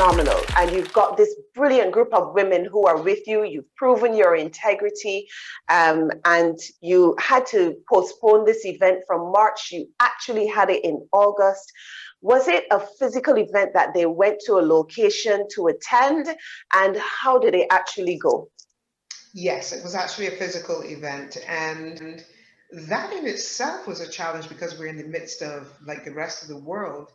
phenomenal. And you've got this brilliant group of women who are with you. You've proven your integrity, and you had to postpone this event from March. You actually had it in August. Was it a physical event that they went to a location to attend? And how did it actually go? Yes, it was actually a physical event. And that in itself was a challenge because we're in the midst of, like the rest of the world,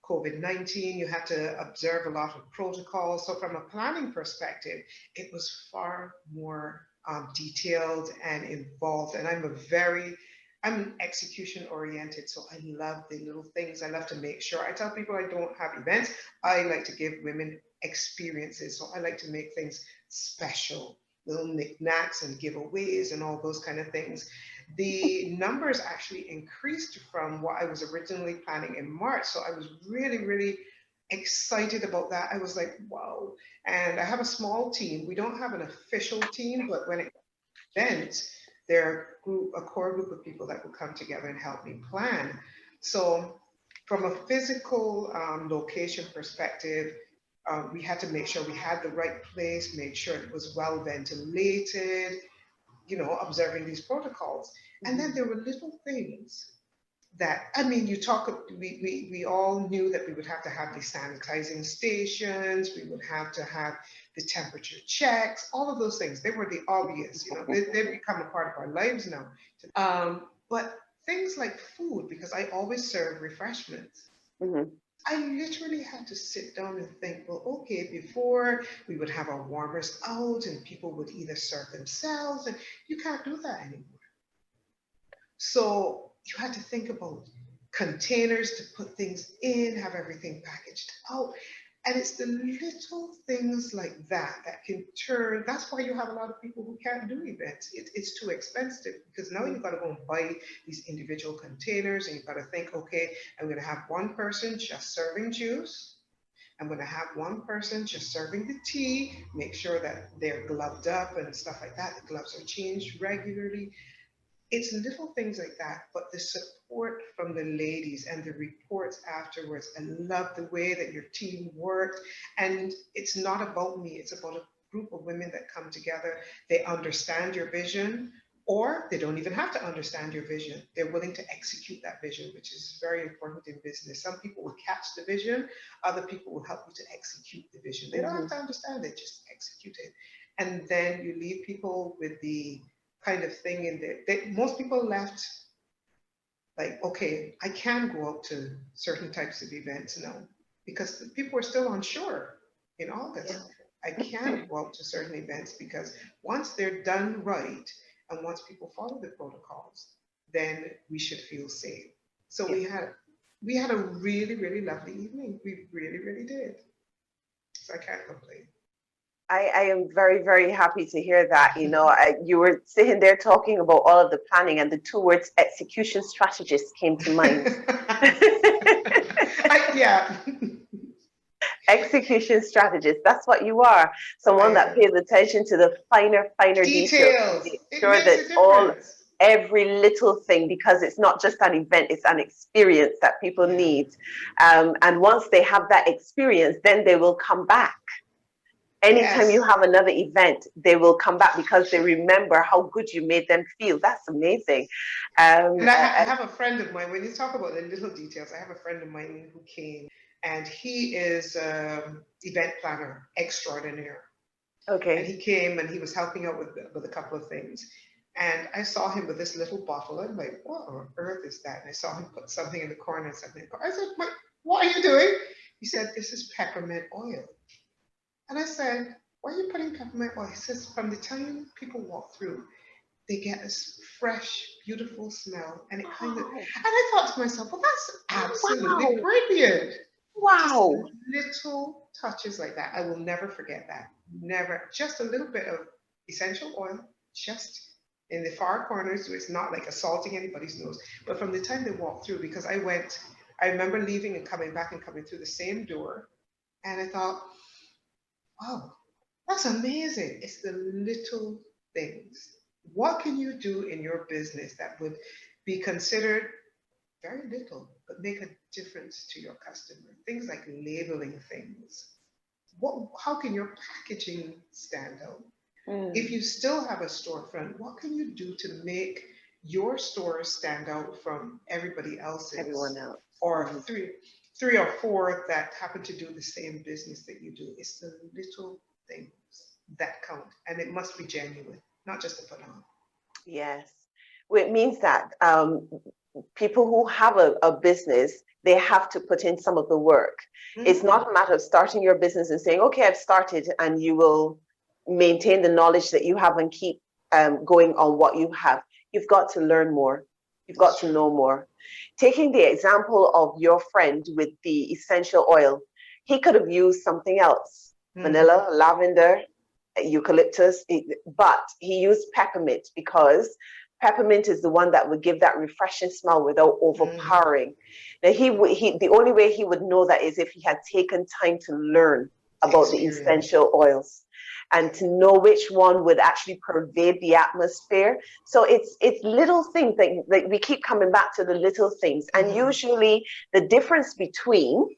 COVID-19. You had to observe a lot of protocols. So from a planning perspective, it was far more detailed and involved. And I'm an execution oriented, so I love the little things. I love to make sure. I tell people I don't have events. I like to give women experiences. So I like to make things special, little knickknacks and giveaways and all those kind of things. The numbers actually increased from what I was originally planning in March. So I was really, really excited about that. I was like, wow. And I have a small team. We don't have an official team, but when it events, they're a core group of people that will come together and help me plan. So from a physical location perspective, we had to make sure we had the right place, make sure it was well ventilated, observing these protocols. And then there were little things that, I mean, we all knew that we would have to have these sanitizing stations, we would have to have the temperature checks, all of those things. They were the obvious, they've become a part of our lives now. But things like food, because I always serve refreshments. Mm-hmm. I literally had to sit down and think, well, okay, before we would have our warmers out and people would either serve themselves, and you can't do that anymore. So you had to think about containers to put things in, have everything packaged out. And it's the little things like that that can turn, that's why you have a lot of people who can't do events. It's too expensive because now you've got to go and buy these individual containers and you've got to think, okay, I'm going to have one person just serving juice. I'm going to have one person just serving the tea, make sure that they're gloved up and stuff like that. The gloves are changed regularly. It's little things like that, but the support from the ladies and the reports afterwards, I love the way that your team worked. And it's not about me, it's about a group of women that come together. They understand your vision, or they don't even have to understand your vision. They're willing to execute that vision, which is very important in business. Some people will catch the vision, other people will help you to execute the vision. They don't have to understand it, just execute it. And then you leave people with the kind of thing in there. Most people left like, okay, I can go out to certain types of events now because people are still unsure in August. Yeah. I can't go out to certain events because once they're done right and once people follow the protocols, then we should feel safe. So yeah. we had a really, really lovely evening. We really, really did. So I can't complain. I am very, very happy to hear that. You were sitting there talking about all of the planning and the two words execution strategist came to mind. Yeah. Execution strategist, that's what you are. Someone that pays attention to the finer details. Sure that every little thing, because it's not just an event, it's an experience that people need. And once they have that experience, then they will come back. Anytime you have another event, they will come back because they remember how good you made them feel. That's amazing. And I have a friend of mine, when you talk about the little details, I have a friend of mine who came and he is an event planner extraordinaire. Okay. And he came and he was helping out with a couple of things. And I saw him with this little bottle. I'm like, what on earth is that? And I saw him put something in the corner and something. I said, what are you doing? He said, this is peppermint oil. And I said, why are you putting peppermint oil? He says, from the time people walk through, they get this fresh, beautiful smell. And it kind of, and I thought to myself, well, that's absolutely brilliant. Wow. Just little touches like that. I will never forget that. Never. Just a little bit of essential oil, just in the far corners, so it's not like assaulting anybody's nose. But from the time they walk through, because I remember leaving and coming back and coming through the same door. And I thought, wow, that's amazing. It's the little things. What can you do in your business that would be considered very little, but make a difference to your customer? Things like labeling things. how can your packaging stand out? If Mm. you still have a storefront, what can you do to make your store stand out from everybody Everyone else's, else. or Hmm. three or four that happen to do the same business that you do? It's the little things that count, and it must be genuine, not just to put on. Yes. Well, it means that people who have a business, they have to put in some of the work. It's Hmm. not a matter of starting your business and saying, okay, I've started, and you will maintain the knowledge that you have and keep going on what you have. You've got to learn more. You've got It's to true. know more. Taking the example of your friend with the essential oil, he could have used something else, Hmm. vanilla, lavender, eucalyptus, but he used peppermint because peppermint is the one that would give that refreshing smell without Hmm. overpowering. Now the only way he would know that is if he had taken time to learn about the Experience. essential oils and Yeah. to know which one would actually pervade the atmosphere. So it's little things that, like, we keep coming back to the little things, and Hmm. usually the difference between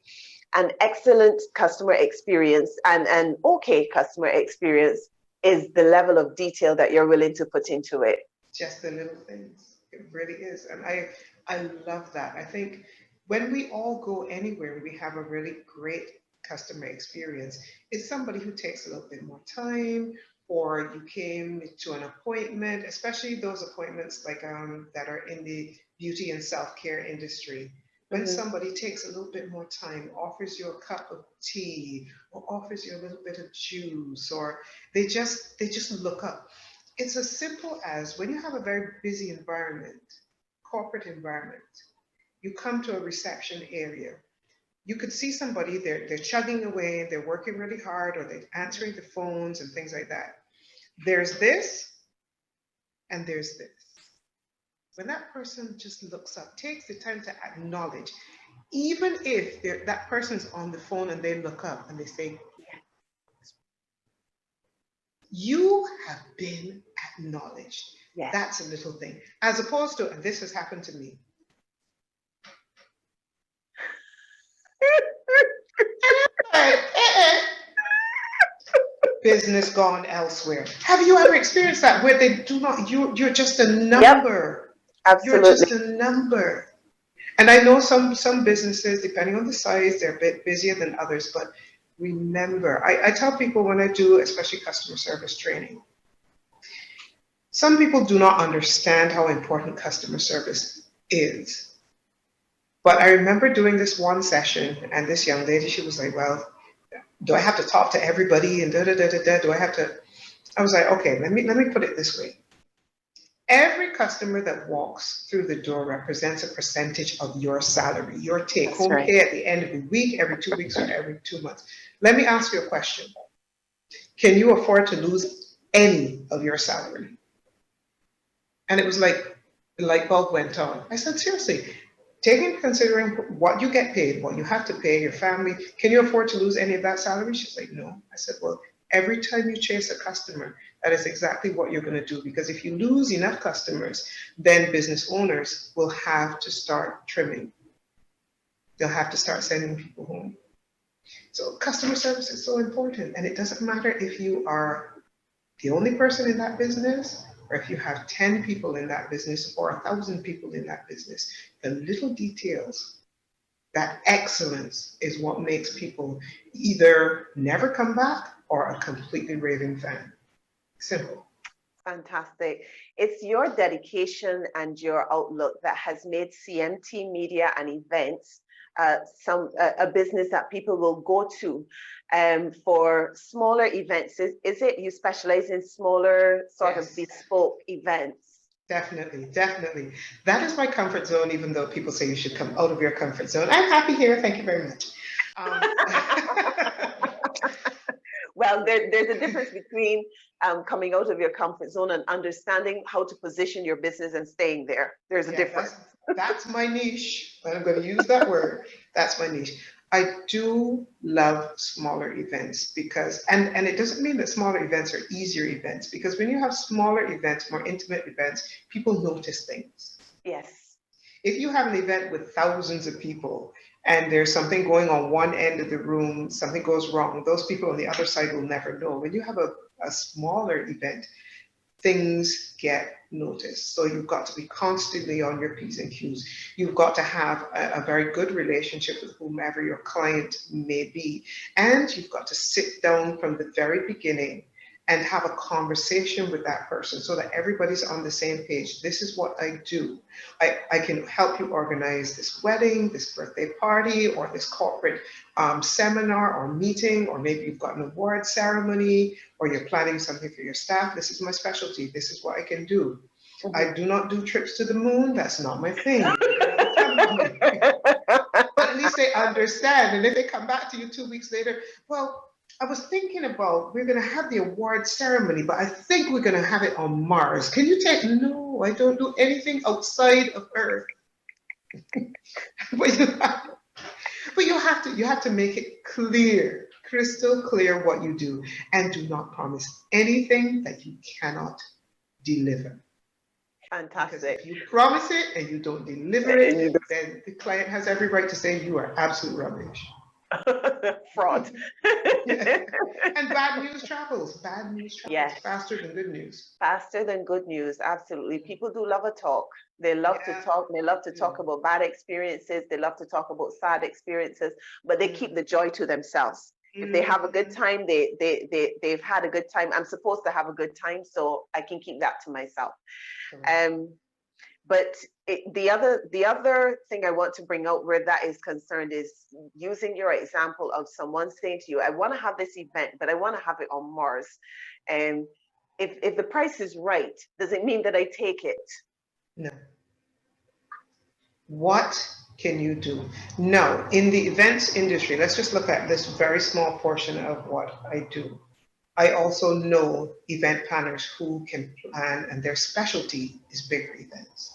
an excellent customer experience and an okay customer experience is the level of detail that you're willing to put into it. Just the little things. It really is. And I love that. I think when we all go anywhere, we have a really great customer experience. It's somebody who takes a little bit more time, or you came to an appointment, especially those appointments like that are in the beauty and self-care industry. When Hmm. somebody takes a little bit more time, offers you a cup of tea, or offers you a little bit of juice, or they just look up. It's as simple as when you have a very busy environment, corporate environment, you come to a reception area. You could see somebody, they're chugging away, they're working really hard, or they're answering the phones and things like that. There's this, and there's this. When that person just looks up, takes the time to acknowledge, even if that person's on the phone and they look up and they say, you have been acknowledged. Yes. That's a little thing. As opposed to, and this has happened to me, business gone elsewhere. Have you ever experienced that where they do not, you're just a Yep, number. You're absolutely. just a number. And I know some businesses, depending on the size, they're a bit busier than others, but remember, I tell people when I do, especially customer service training, some people do not understand how important customer service is. But I remember doing this one session, and this young lady, she was like, well, do I have to talk to everybody and da da da da da? Do I have to? I was like, okay, let me put it this way. Every customer that walks through the door represents a percentage of your salary, your take That's home right. pay at the end of the week, every 2 weeks, or every 2 months. Let me ask you a question. Can you afford to lose any of your salary? And it was like the light bulb went on. I said, seriously, taking considering what you get paid, what you have to pay your family, can you afford to lose any of that salary? She's like, no. I said, well, every time you chase a customer, that is exactly what you're going to do. Because if you lose enough customers, then business owners will have to start trimming. They'll have to start sending people home. So customer service is so important. And it doesn't matter if you are the only person in that business, or if you have 10 people in that business or 1,000 people in that business, the little details, that excellence is what makes people either never come back or a completely raving fan. Simple. Fantastic. It's your dedication and your outlook that has made CMT Media and Events a business that people will go to for smaller events. Is it you specialize in smaller sort of Yes, bespoke events? definitely, definitely. That is my comfort zone, even though people say you should come out of your comfort zone. I'm happy here. Thank you very much. Um, Well, there's a difference between coming out of your comfort zone and understanding how to position your business and staying there. There's a Yeah, difference. that's my niche. I'm going to use that word. That's my niche. I do love smaller events because, and it doesn't mean that smaller events are easier events, because when you have smaller events, more intimate events, people notice things. Yes. If you have an event with thousands of people and there's something going on one end of the room, something goes wrong, those people on the other side will never know. When you have a smaller event, things get noticed. So you've got to be constantly on your P's and Q's. You've got to have a very good relationship with whomever your client may be. And you've got to sit down from the very beginning and have a conversation with that person so that everybody's on the same page. This is what I do. I can help you organize this wedding, this birthday party, or this corporate seminar or meeting, or maybe you've got an award ceremony, or you're planning something for your staff. This is my specialty. This is what I can do. Mm-hmm. I do not do trips to the moon. That's not my thing. But at least they understand. And if they come back to you 2 weeks later, well, I was thinking about, we're going to have the award ceremony, but I think we're going to have it on Mars. Can you take? No, I don't do anything outside of Earth. But you have to make it clear, crystal clear what you do, and do not promise anything that you cannot deliver. Fantastic. Because if you promise it and you don't deliver it, then the client has every right to say you are absolute rubbish. Fraud. And bad news travels. Bad news travels. Yes. Faster than good news. Faster than good news. Absolutely. People do love a talk. They love to talk. They love to talk about bad experiences. They love to talk about sad experiences, but they keep the joy to themselves. If they have a good time, they've had a good time. I'm supposed to have a good time, so I can keep that to myself. But the other thing I want to bring out where that is concerned is using your example of someone saying to you, I want to have this event, but I want to have it on Mars. And if the price is right, does it mean that I take it? No. What can you do? No, in the events industry, let's just look at this very small portion of what I do. I also know event planners who can plan, and their specialty is bigger events.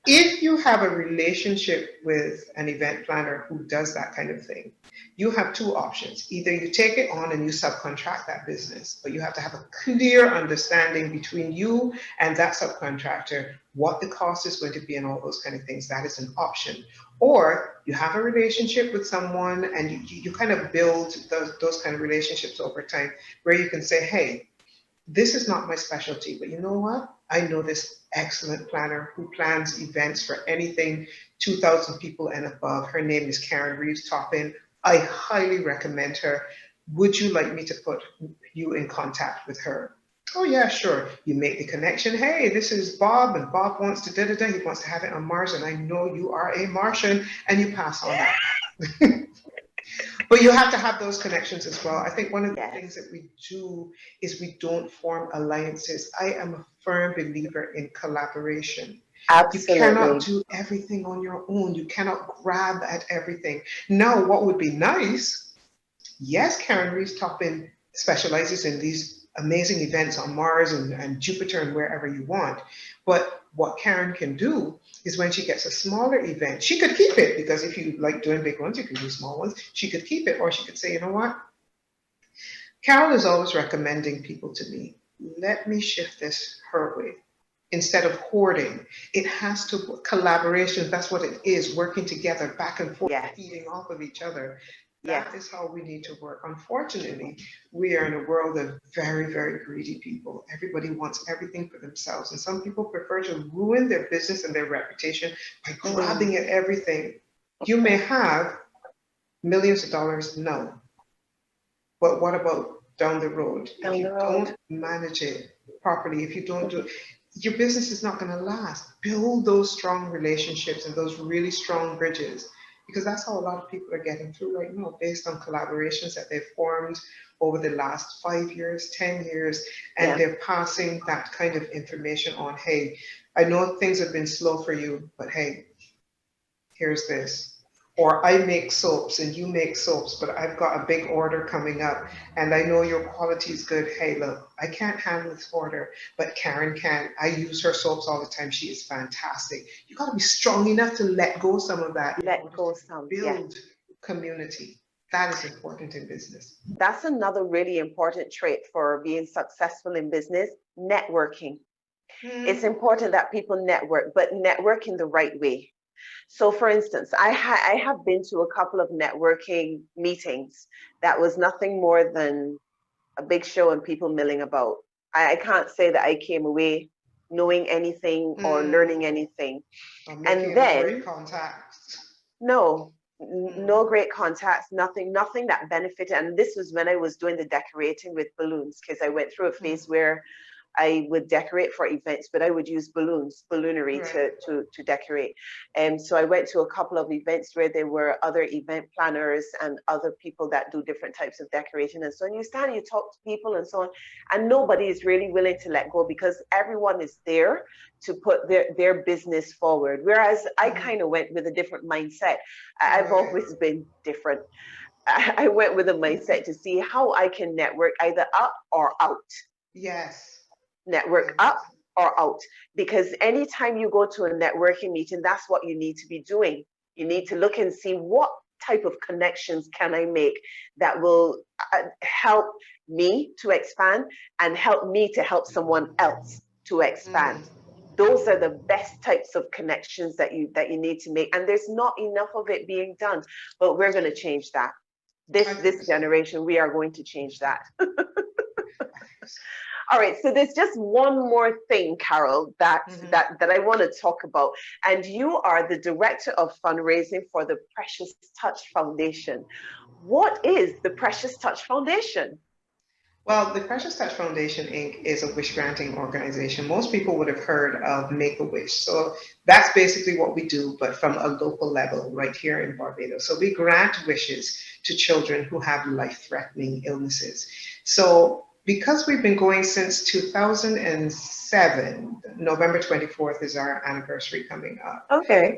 If you have a relationship with an event planner who does that kind of thing, you have two options. Either you take it on and you subcontract that business, but you have to have a clear understanding between you and that subcontractor, what the cost is going to be and all those kind of things. That is an option. Or you have a relationship with someone and you kind of build those kind of relationships over time where you can say, hey, this is not my specialty, but you know what? I know this excellent planner who plans events for anything 2,000 people and above. Her name is Carol Toppin. I highly recommend her. Would you like me to put you in contact with her? Oh yeah, sure. You make the connection. Hey, this is Bob, and Bob wants to da-da-da. He wants to have it on Mars, and I know you are a Martian, and you pass on that. But you have to have those connections as well. I think one of the things that we do is we don't form alliances. I am a firm believer in collaboration. Absolutely. You cannot do everything on your own. You cannot grab at everything. Now, what would be nice, yes, Karen Toppin specializes in these amazing events on Mars and Jupiter and wherever you want. But what Karen can do is when she gets a smaller event, she could keep it, because if you like doing big ones, you can do small ones. She could keep it, or she could say, you know what? Carol is always recommending people to me. Let me shift this her way. Instead of hoarding, it has to collaboration. That's what it is, working together, back and forth, feeding off of each other. That is how we need to work. Unfortunately, we are in a world of very, very greedy people. Everybody wants everything for themselves. And some people prefer to ruin their business and their reputation by grabbing at everything. You may have millions of dollars now, but what about down the road? If you don't manage it properly, if you don't do it, your business is not going to last. Build those strong relationships and those really strong bridges, because that's how a lot of people are getting through right now, based on collaborations that they've formed over the last 5 years, 10 years, and they're passing that kind of information on. Hey, I know things have been slow for you, but hey, here's this. Or I make soaps and you make soaps, but I've got a big order coming up and I know your quality is good. Hey, look, I can't handle this order, but Karen can. I use her soaps all the time. She is fantastic. You got to be strong enough to let go some of that. Let go some. Build community. That is important in business. That's another really important trait for being successful in business, networking. It's important that people network, but network in the right way. So for instance, I have been to a couple of networking meetings that was nothing more than a big show and people milling about. I can't say that I came away knowing anything or learning anything. Or And making any great then, contacts. no, Mm. no great contacts, nothing that benefited. And this was when I was doing the decorating with balloons, because I went through a phase where I would decorate for events, but I would use balloonery Right. to decorate. And so I went to a couple of events where there were other event planners and other people that do different types of decoration. And so when you stand, you talk to people and so on, and nobody is really willing to let go because everyone is there to put their business forward. Whereas I kind of went with a different mindset. I've Right. always been different. I went with a mindset to see how I can network either up or out. Yes. Network up or out, because anytime you go to a networking meeting, that's what you need to be doing. You need to look and see what type of connections can I make that will help me to expand and help me to help someone else to expand. Those are the best types of connections that you need to make, and there's not enough of it being done, but we're going to change that. This generation, we are going to change that. All right, so there's just one more thing, Carol, that I want to talk about. And you are the director of fundraising for the Precious Touch Foundation. What is the Precious Touch Foundation? Well, the Precious Touch Foundation, Inc. is a wish granting organization. Most people would have heard of Make-A-Wish. So that's basically what we do, but from a local level right here in Barbados. So we grant wishes to children who have life-threatening illnesses. So because we've been going since 2007, November 24th is our anniversary coming up. Okay.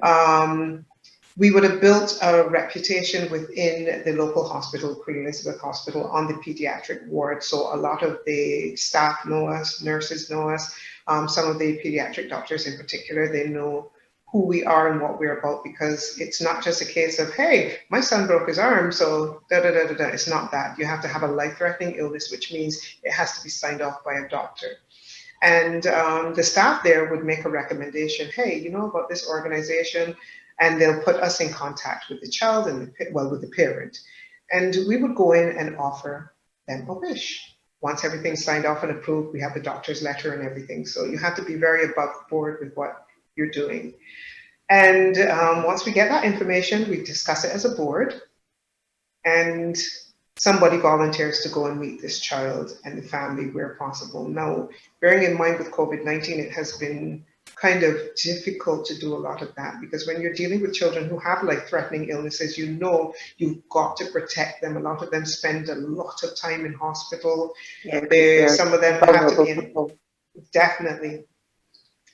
We would have built a reputation within the local hospital, Queen Elizabeth Hospital, on the pediatric ward. So a lot of the staff know us, nurses know us, some of the pediatric doctors in particular, they know who we are and what we're about, because it's not just a case of, hey, my son broke his arm, so da-da-da-da-da. It's not that. You have to have a life-threatening illness, which means it has to be signed off by a doctor. And the staff there would make a recommendation, hey, you know about this organization? And they'll put us in contact with the child and with the parent. And we would go in and offer them a wish. Once everything's signed off and approved, we have the doctor's letter and everything. So you have to be very above board with what you're doing. And once we get that information, we discuss it as a board. And somebody volunteers to go and meet this child and the family where possible. Now, bearing in mind with COVID-19, it has been kind of difficult to do a lot of that, because when you're dealing with children who have life-threatening illnesses, you know you've got to protect them. A lot of them spend a lot of time in hospital. Some of them have to be in, definitely.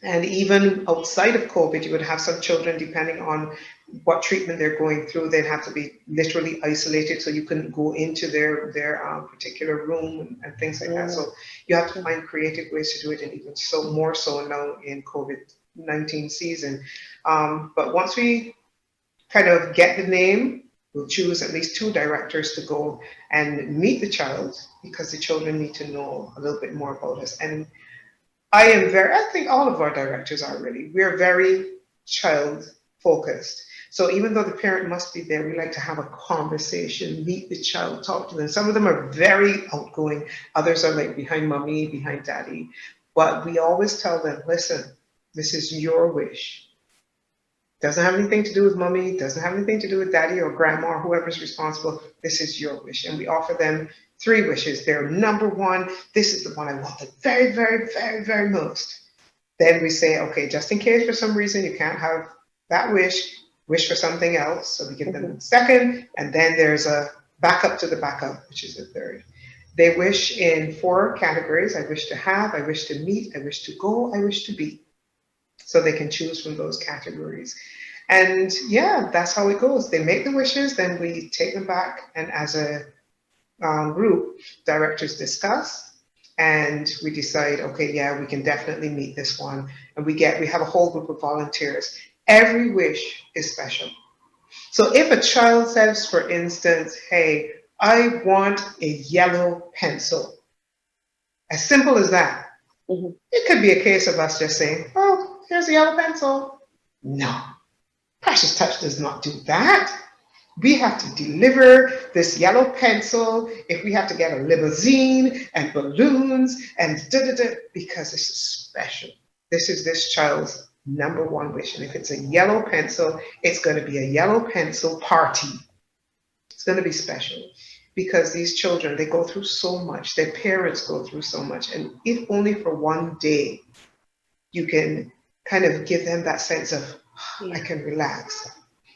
And even outside of COVID, you would have some children, depending on what treatment they're going through, they'd have to be literally isolated, so you couldn't go into their particular room and things like that. So you have to find creative ways to do it, and even so more so now in COVID-19 season. But once we kind of get the name, we'll choose at least 2 directors to go and meet the child, because the children need to know a little bit more about us. And I think all of our directors are really, we're very child focused. So even though the parent must be there, we like to have a conversation, meet the child, talk to them. Some of them are very outgoing. Others are like behind mommy, behind daddy. But we always tell them, listen, this is your wish. Doesn't have anything to do with mommy, doesn't have anything to do with daddy or grandma or whoever's responsible. This is your wish. And we offer them 3 wishes. Their number 1, this is the one I want the very, very, very, very most. Then we say, okay, just in case for some reason you can't have that wish for something else. So we give them the 2nd, and then there's a backup to the backup, which is the 3rd. They wish in 4 categories. I wish to have, I wish to meet, I wish to go, I wish to be. So they can choose from those categories. And yeah, that's how it goes. They make the wishes, then we take them back, and as a group, directors discuss, and we decide, okay, yeah, we can definitely meet this one. And we have a whole group of volunteers. Every wish is special. So if a child says, for instance, hey, I want a yellow pencil, as simple as that. It could be a case of us just saying, oh, here's a yellow pencil. No. Precious Touch does not do that. We have to deliver this yellow pencil, if we have to get a limousine and balloons and da-da-da, because this is special. This is this child's number one wish. And if it's a yellow pencil, it's going to be a yellow pencil party. It's going to be special because these children, they go through so much. Their parents go through so much. And if only for one day, you can kind of give them that sense of, I can relax.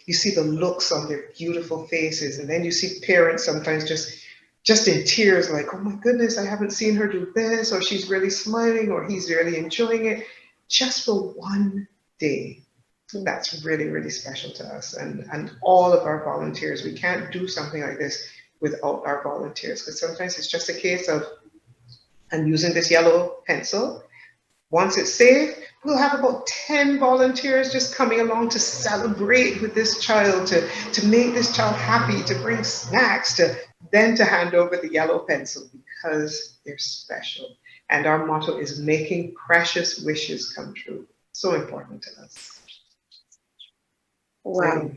You see the looks on their beautiful faces, and then you see parents sometimes just in tears, like, oh my goodness, I haven't seen her do this, or she's really smiling, or he's really enjoying it, just for one day. That's really, really special to us, and all of our volunteers. We can't do something like this without our volunteers, because sometimes it's just a case of, I'm using this yellow pencil. Once it's safe, we'll have about 10 volunteers just coming along to celebrate with this child, to make this child happy, to bring snacks, to hand over the yellow pencil, because they're special. And our motto is making precious wishes come true. So important to us. Wow.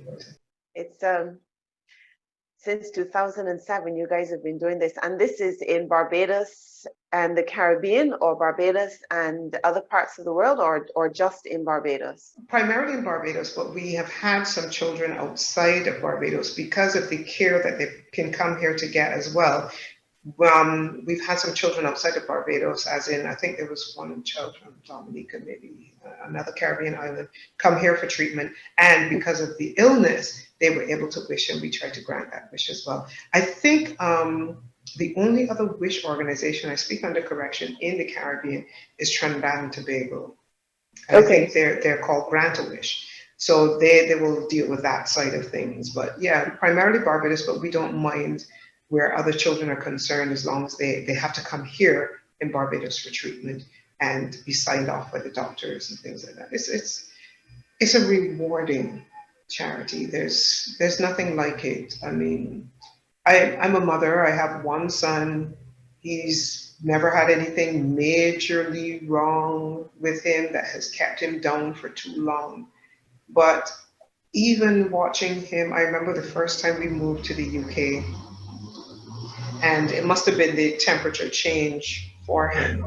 It's since 2007, you guys have been doing this, and this is in Barbados and the Caribbean, or Barbados and other parts of the world, or just in Barbados? Primarily in Barbados, but we have had some children outside of Barbados because of the care that they can come here to get as well. We've had some children outside of Barbados, as in, I think there was one child from Dominica, maybe another Caribbean island, come here for treatment. And because of the illness, they were able to wish, and we tried to grant that wish as well. I think the only other wish organization, I speak under correction, in the Caribbean is Trinidad and Tobago. And I think they're called Grant a Wish. So they will deal with that side of things. But yeah, primarily Barbados, but we don't mind where other children are concerned, as long as they have to come here in Barbados for treatment and be signed off by the doctors and things like that. It's a rewarding charity. There's nothing like it. I mean, I'm a mother. I have one son. He's never had anything majorly wrong with him that has kept him down for too long. But even watching him, I remember the first time we moved to the UK, and it must have been the temperature change for him.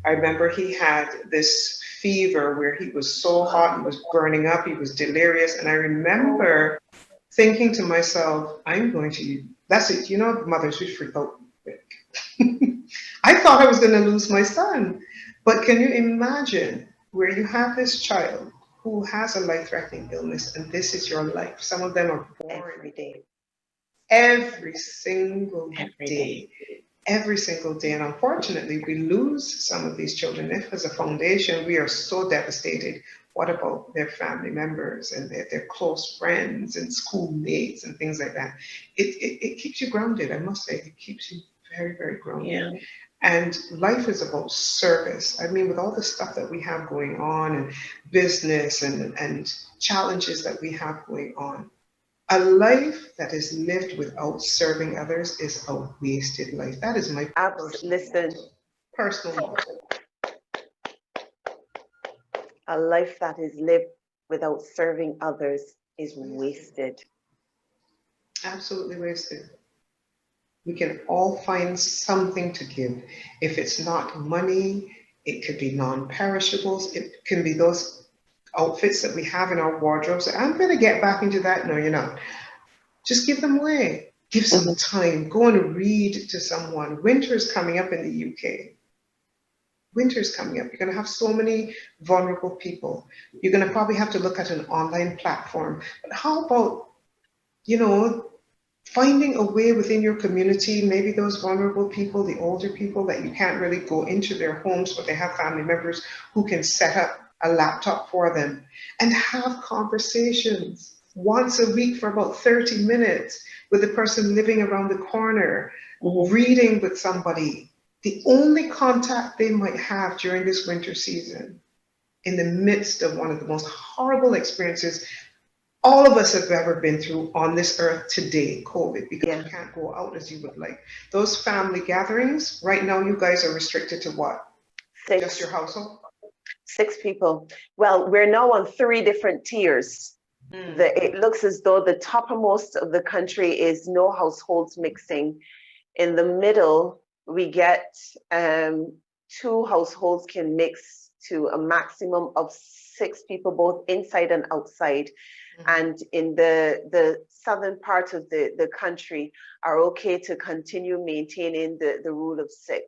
I remember he had this fever where he was so hot, he was burning up, he was delirious. And I remember thinking to myself, that's it, you know, mothers, we freak out quick. I thought I was going to lose my son. But can you imagine where you have this child who has a life-threatening illness, and this is your life? Some of them are born every day. Every single day. Every single day. And unfortunately, we lose some of these children. If as a foundation, we are so devastated, what about their family members and their close friends and schoolmates and things like that? It keeps you grounded, I must say. It keeps you very, very grounded. Yeah. And life is about service. I mean, with all the stuff that we have going on, and business and challenges that we have going on, a life that is lived without serving others is a wasted life. That is my personal motto. A life that is lived without serving others is wasted. Absolutely wasted. We can all find something to give. If it's not money, it could be non-perishables. It can be those outfits that we have in our wardrobes. I'm going to get back into that. No, you're not. Just give them away. Give some time. Go and read to someone. Winter is coming up in the UK. Winter is coming up. You're going to have so many vulnerable people. You're going to probably have to look at an online platform. But how about, you know, finding a way within your community, maybe those vulnerable people, the older people that you can't really go into their homes, but they have family members who can set up a laptop for them and have conversations once a week for about 30 minutes with the person living around the corner, reading with somebody. The only contact they might have during this winter season, in the midst of one of the most horrible experiences all of us have ever been through on this earth today, COVID, because you can't go out as you would like. Those family gatherings, right now you guys are restricted to what? 6. Just your household? 6 people. Well, we're now on 3 different tiers. It looks as though the toppermost of the country is no households mixing. In the middle, we get 2 households can mix to a maximum of 6 people, both inside and outside. And in the southern part of the country are okay to continue maintaining the rule of 6.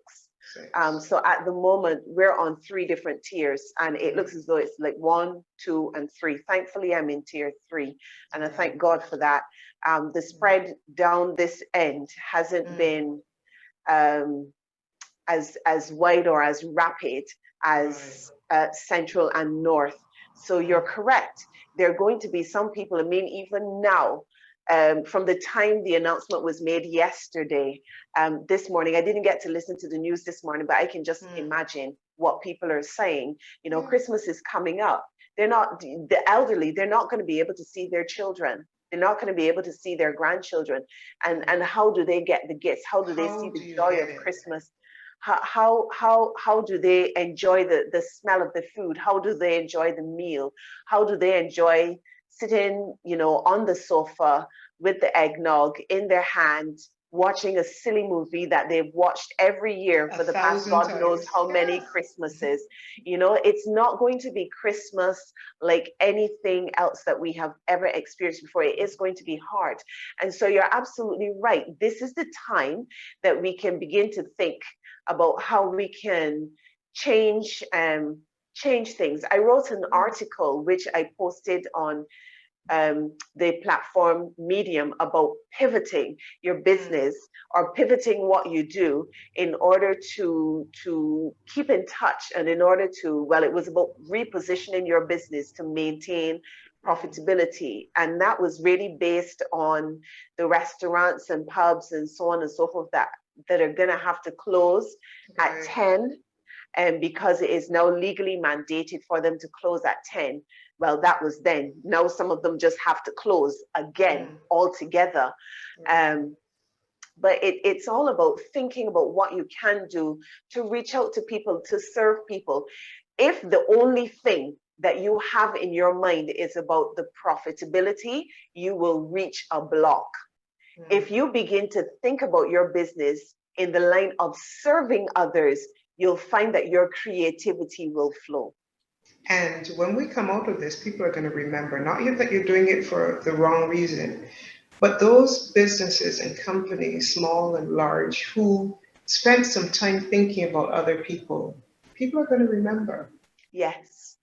So at the moment, we're on 3 different tiers, and it looks as though it's like 1, 2, and 3. Thankfully, I'm in tier 3, and I thank God for that. The spread down this end hasn't been as wide or as rapid as central and north. So you're correct. There are going to be some people, I mean, even now, from the time the announcement was made yesterday, this morning, I didn't get to listen to the news this morning, but I can just imagine what people are saying. You know, Christmas is coming up. The elderly, they're not going to be able to see their children. They're not going to be able to see their grandchildren. And how do they get the gifts? How do they see the joy of Christmas? How do they enjoy the smell of the food? How do they enjoy the meal? How do they enjoy sitting, you know, on the sofa with the eggnog in their hand, watching a silly movie that they've watched every year for the past God knows how many Christmases? You know, it's not going to be Christmas like anything else that we have ever experienced before. It is going to be hard. And so you're absolutely right. This is the time that we can begin to think about how we can change things. I wrote an article which I posted on the platform Medium about pivoting your business or pivoting what you do in order to keep in touch, and in order to, well, it was about repositioning your business to maintain profitability. And that was really based on the restaurants and pubs and so on and so forth that are going to have to close at 10, and because it is now legally mandated for them to close at 10. Well, that was then. Now some of them just have to close again altogether. But it's all about thinking about what you can do to reach out to people, to serve people. If the only thing that you have in your mind is about the profitability, you will reach a block. If you begin to think about your business in the line of serving others, you'll find that your creativity will flow. And when we come out of this, people are going to remember, not yet that you're doing it for the wrong reason, but those businesses and companies, small and large, who spent some time thinking about other people are going to remember. Yes.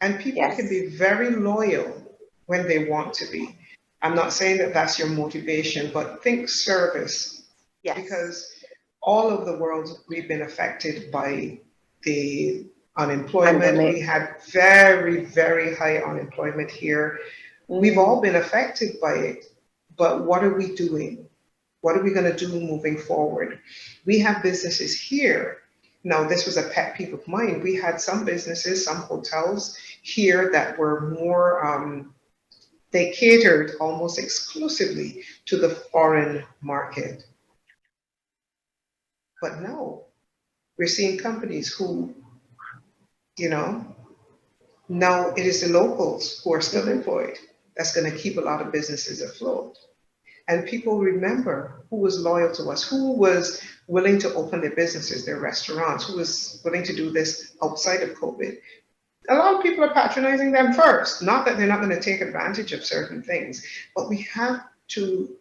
And people can be very loyal when they want to be. I'm not saying that that's your motivation, but think service. Yes. Because all over the world, we've been affected by the unemployment. Pandemic. We had very, very high unemployment here. We've all been affected by it. But what are we doing? What are we going to do moving forward? We have businesses here. Now, this was a pet peeve of mine. We had some businesses, some hotels here that were more, they catered almost exclusively to the foreign market. But no, we're seeing companies who, you know, now it is the locals who are still employed that's going to keep a lot of businesses afloat. And people remember who was loyal to us, who was willing to open their businesses, their restaurants, who was willing to do this outside of COVID. A lot of people are patronizing them first. Not that they're not going to take advantage of certain things, but we have to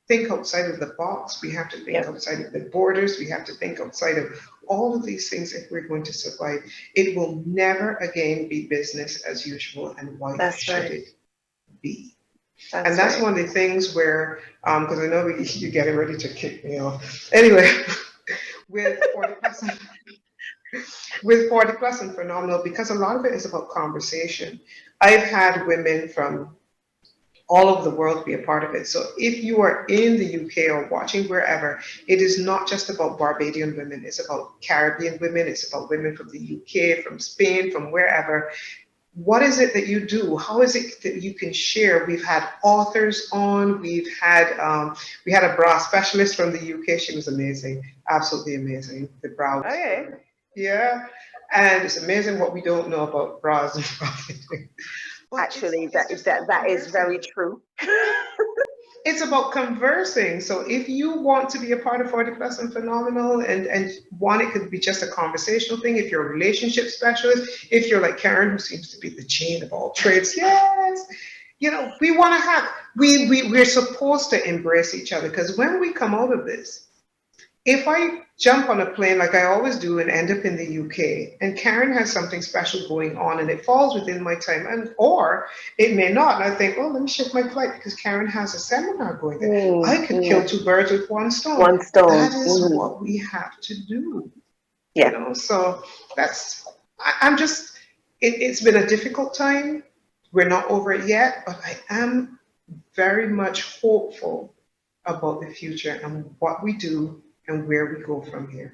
think outside of the box. We have to think outside of the borders. We have to think outside of all of these things if we're going to survive. It will never again be business as usual. And why should it be? That's one of the things where, because I know you're getting ready to kick me off. Anyway, with 40 plus and phenomenal, because a lot of it is about conversation. I've had women from all over the world be a part of it. So if you are in the UK or watching wherever, it is not just about Barbadian women. It's about Caribbean women. It's about women from the UK, from Spain, from wherever. What is it that you do? How is it that you can share? We've had authors on. We've had we had a bra specialist from the UK. She was amazing, absolutely amazing. The bra. Yeah, and it's amazing what we don't know about bras and bra fitting. Well, Actually, it's just about that is very conversing. true. It's about conversing. So if you want to be a part of 40 Plus and Phenomenal, and one, it could be just a conversational thing. If you're a relationship specialist, if you're like Karen, who seems to be the Jane of all trades, yes, we want to have, we're supposed to embrace each other, because when we come out of this, if I jump on a plane like I always do and end up in the UK, and Karen has something special going on and it falls within my time, and or it may not, and I think, oh, let me shift my flight because Karen has a seminar going there. I could kill two birds with one stone. One stone. That is what we have to do. Yeah. So I'm just, it's been a difficult time. We're not over it yet, but I am very much hopeful about the future and what we do and where we go from here.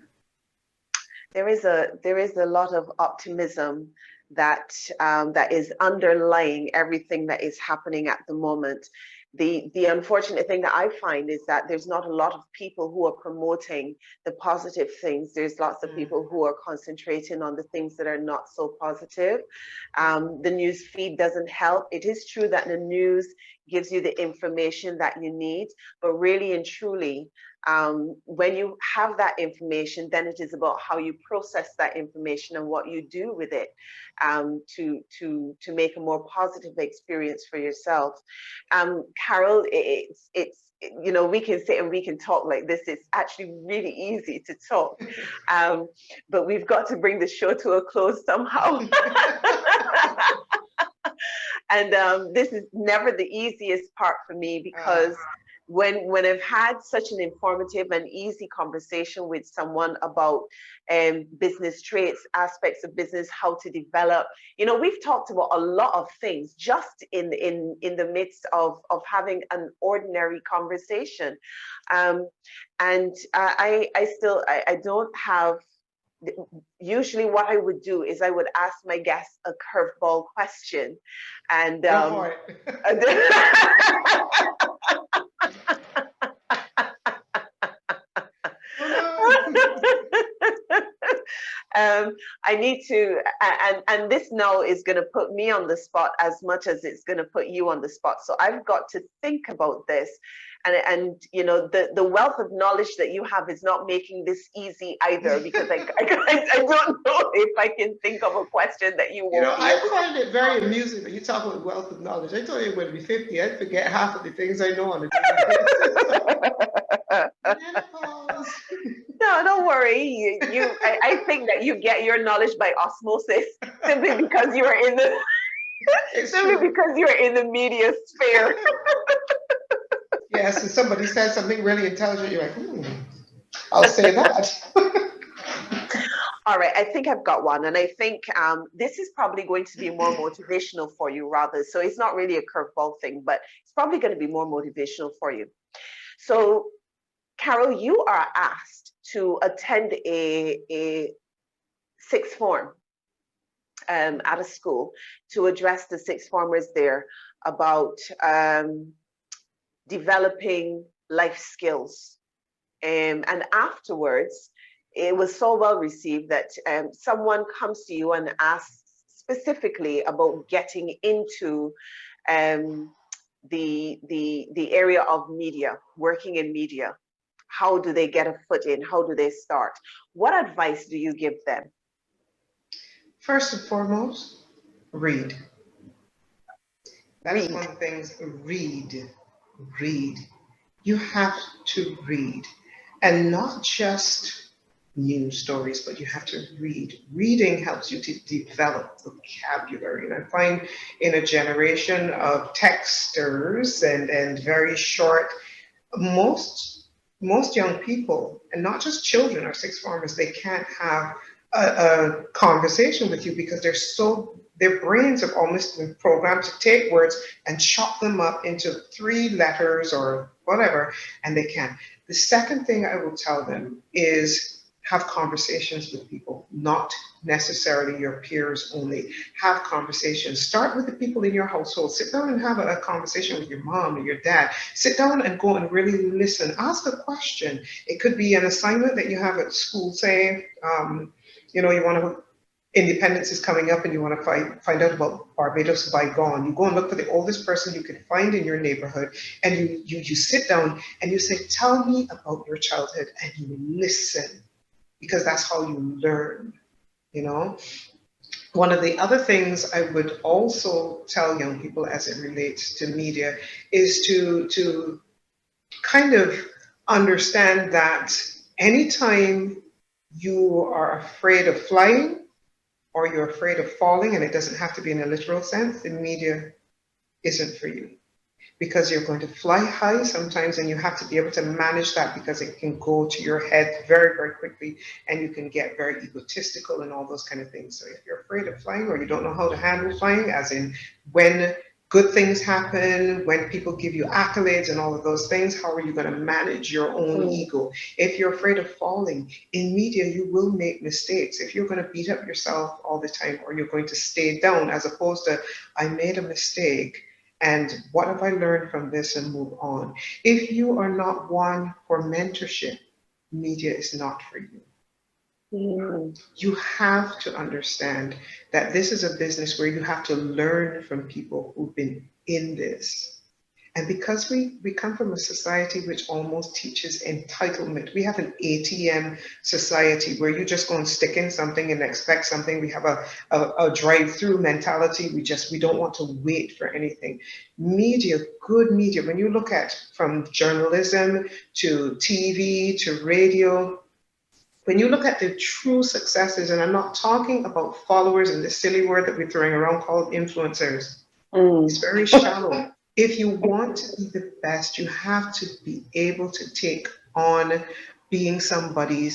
There is a lot of optimism that that is underlying everything that is happening at the moment. The unfortunate thing that I find is that there's not a lot of people who are promoting the positive things. There's lots of people who are concentrating on the things that are not so positive. The news feed doesn't help. It is true that the news gives you the information that you need, but really and truly, when you have that information, then it is about how you process that information and what you do with it, to make a more positive experience for yourself. Carol, it's we can sit and we can talk like this. It's actually really easy to talk, but we've got to bring the show to a close somehow. And this is never the easiest part for me, because when I've had such an informative and easy conversation with someone about business traits, aspects of business, how to develop, we've talked about a lot of things just in the midst of having an ordinary conversation. And I don't have. Usually what I would do is I would ask my guests a curveball question, and I need to, and this now is going to put me on the spot as much as it's going to put you on the spot. So I've got to think about this, and the wealth of knowledge that you have is not making this easy either, because I don't know if I can think of a question that you won't be able to. I find it very amusing that you talk about wealth of knowledge. I told you when I'd be 50, I'd forget half of the things I know on a daily basis. No, don't worry. I think that you get your knowledge by osmosis, simply because you are in the because you're in the media sphere. Yes, and somebody says something really intelligent, you're like, I'll say that. All right, I think I've got one, and I think this is probably going to be more motivational for you, rather. So it's not really a curveball thing, but it's probably going to be more motivational for you. So, Carol, you are asked to attend a sixth form at a school to address the sixth formers there about developing life skills. And afterwards, it was so well received that someone comes to you and asks specifically about getting into the area of media, working in media. How do they get a foot in? How do they start? What advice do you give them? First and foremost, read. That's one of the things. Read. You have to read. And not just news stories, but you have to read. Reading helps you to develop vocabulary. And I find in a generation of texters and very short, most young people, and not just children or sixth formers, they can't have a conversation with you because their brains have almost been programmed to take words and chop them up into 3 letters or whatever, and they can't. The second thing I will tell them is have conversations with people, not necessarily your peers only. Have conversations. Start with the people in your household. Sit down and have a conversation with your mom or your dad. Sit down and go and really listen. Ask a question. It could be an assignment that you have at school, say, you want to independence is coming up and you want to find out about Barbados bygone, you go and look for the oldest person you can find in your neighborhood, and you sit down and you say, tell me about your childhood, and you listen, because that's how you learn, you know. One of the other things I would also tell young people as it relates to media is to kind of understand that anytime you are afraid of flying or you're afraid of falling, and it doesn't have to be in a literal sense, the media isn't for you, because you're going to fly high sometimes and you have to be able to manage that, because it can go to your head very, very quickly and you can get very egotistical and all those kind of things. So if you're afraid of flying or you don't know how to handle flying, as in when good things happen, when people give you accolades and all of those things, how are you going to manage your own ego? If you're afraid of falling, in media, you will make mistakes. If you're going to beat up yourself all the time, or you're going to stay down, as opposed to, I made a mistake, and what have I learned from this, and move on. If you are not one for mentorship, media is not for you. You have to understand that this is a business where you have to learn from people who've been in this. And because we come from a society which almost teaches entitlement, we have an ATM society where you just go and stick in something and expect something. We have a drive-through mentality. We don't want to wait for anything. Media, good media, when you look at from journalism to TV to radio, when you look at the true successes, and I'm not talking about followers and this silly word that we're throwing around called influencers, it's very shallow. If you want to be the best, you have to be able to take on letting somebody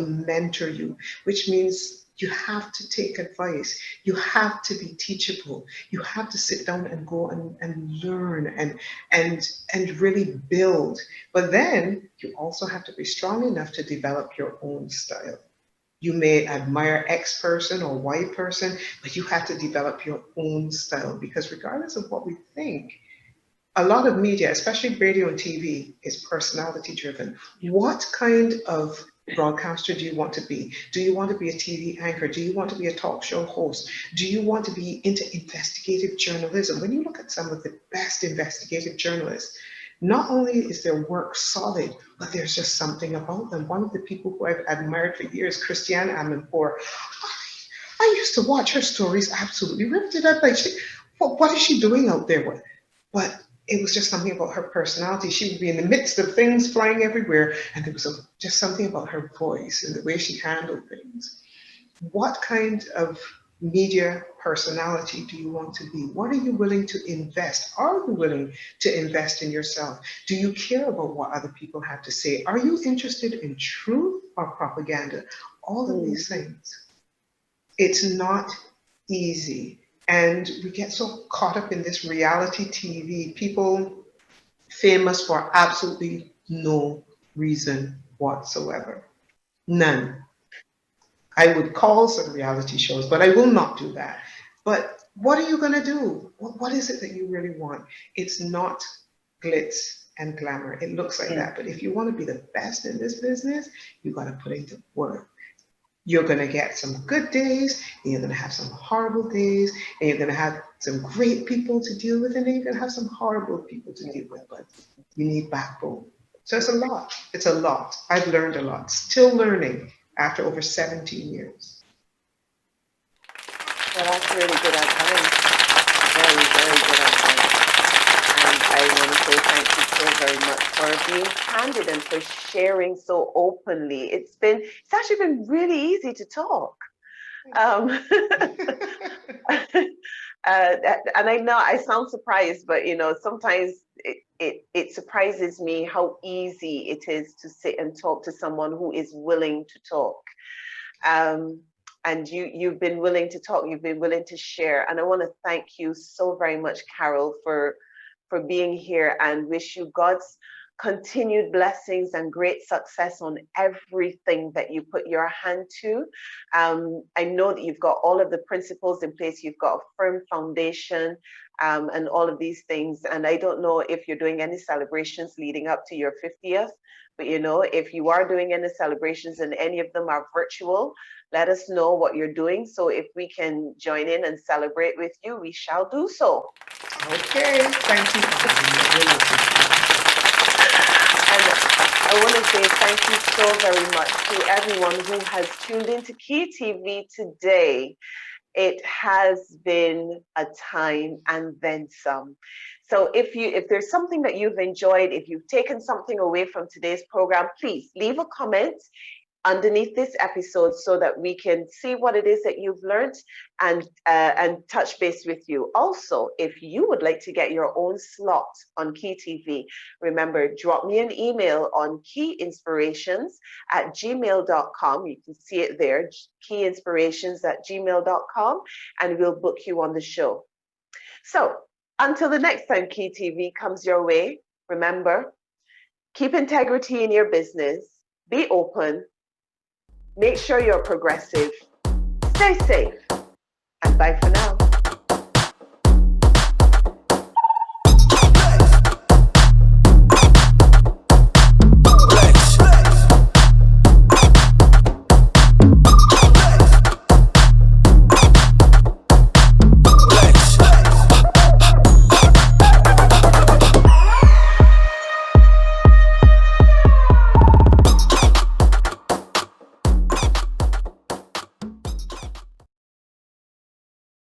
mentor you, which means you have to take advice. You have to be teachable. You have to sit down and go and learn and really build. But then you also have to be strong enough to develop your own style. You may admire X person or Y person, but you have to develop your own style, because regardless of what we think, a lot of media, especially radio and TV, is personality driven. What kind of broadcaster do you want to be? Do you want to be a TV anchor? Do you want to be a talk show host? Do you want to be into investigative journalism? When you look at some of the best investigative journalists, not only is their work solid, but there's just something about them. One of the people who I've admired for years, Christiane Amanpour, I used to watch her stories absolutely riveted up. Like, what is she doing out there with? But it was just something about her personality. She would be in the midst of things flying everywhere, and there was just something about her voice and the way she handled things. What kind of media personality do you want to be? What are you willing to invest? Are you willing to invest in yourself? Do you care about what other people have to say? Are you interested in truth or propaganda? All of these things. It's not easy. And we get so caught up in this reality TV, people famous for absolutely no reason whatsoever. None. I would call some reality shows, but I will not do that. But what are you going to do? What is it that you really want? It's not glitz and glamour. It looks like that. But if you want to be the best in this business, you got to put in the work. You're going to get some good days, and you're going to have some horrible days, and you're going to have some great people to deal with, and then you're going to have some horrible people to deal with. But you need backbone. So it's a lot. It's a lot. I've learned a lot. Still learning after over 17 years. Well, that's really good advice. Very, very good advice. And I want to say thank you so very much for being candid and for sharing so openly. It's actually been really easy to talk. And I know I sound surprised, but sometimes it surprises me how easy it is to sit and talk to someone who is willing to talk. And you've been willing to talk, you've been willing to share. And I want to thank you so very much, Carol, for being here, and wish you God's continued blessings and great success on everything that you put your hand to. I know that you've got all of the principles in place, you've got a firm foundation, and all of these things. And I don't know if you're doing any celebrations leading up to your 50th, But if you are doing any celebrations and any of them are virtual, let us know what you're doing. So if we can join in and celebrate with you, we shall do so. Okay, thank you for having me. I really appreciate it. And I want to say thank you so very much to everyone who has tuned into Key TV today. It has been a time and then some. So if there's something that you've enjoyed, if you've taken something away from today's program, please leave a comment underneath this episode so that we can see what it is that you've learned and touch base with you. Also, if you would like to get your own slot on Key TV, remember, drop me an email on keyinspirations@gmail.com. You can see it there, keyinspirations@gmail.com, and we'll book you on the show. So until the next time Key TV comes your way, remember, keep integrity in your business, be open, make sure you're progressive, stay safe, and bye for now.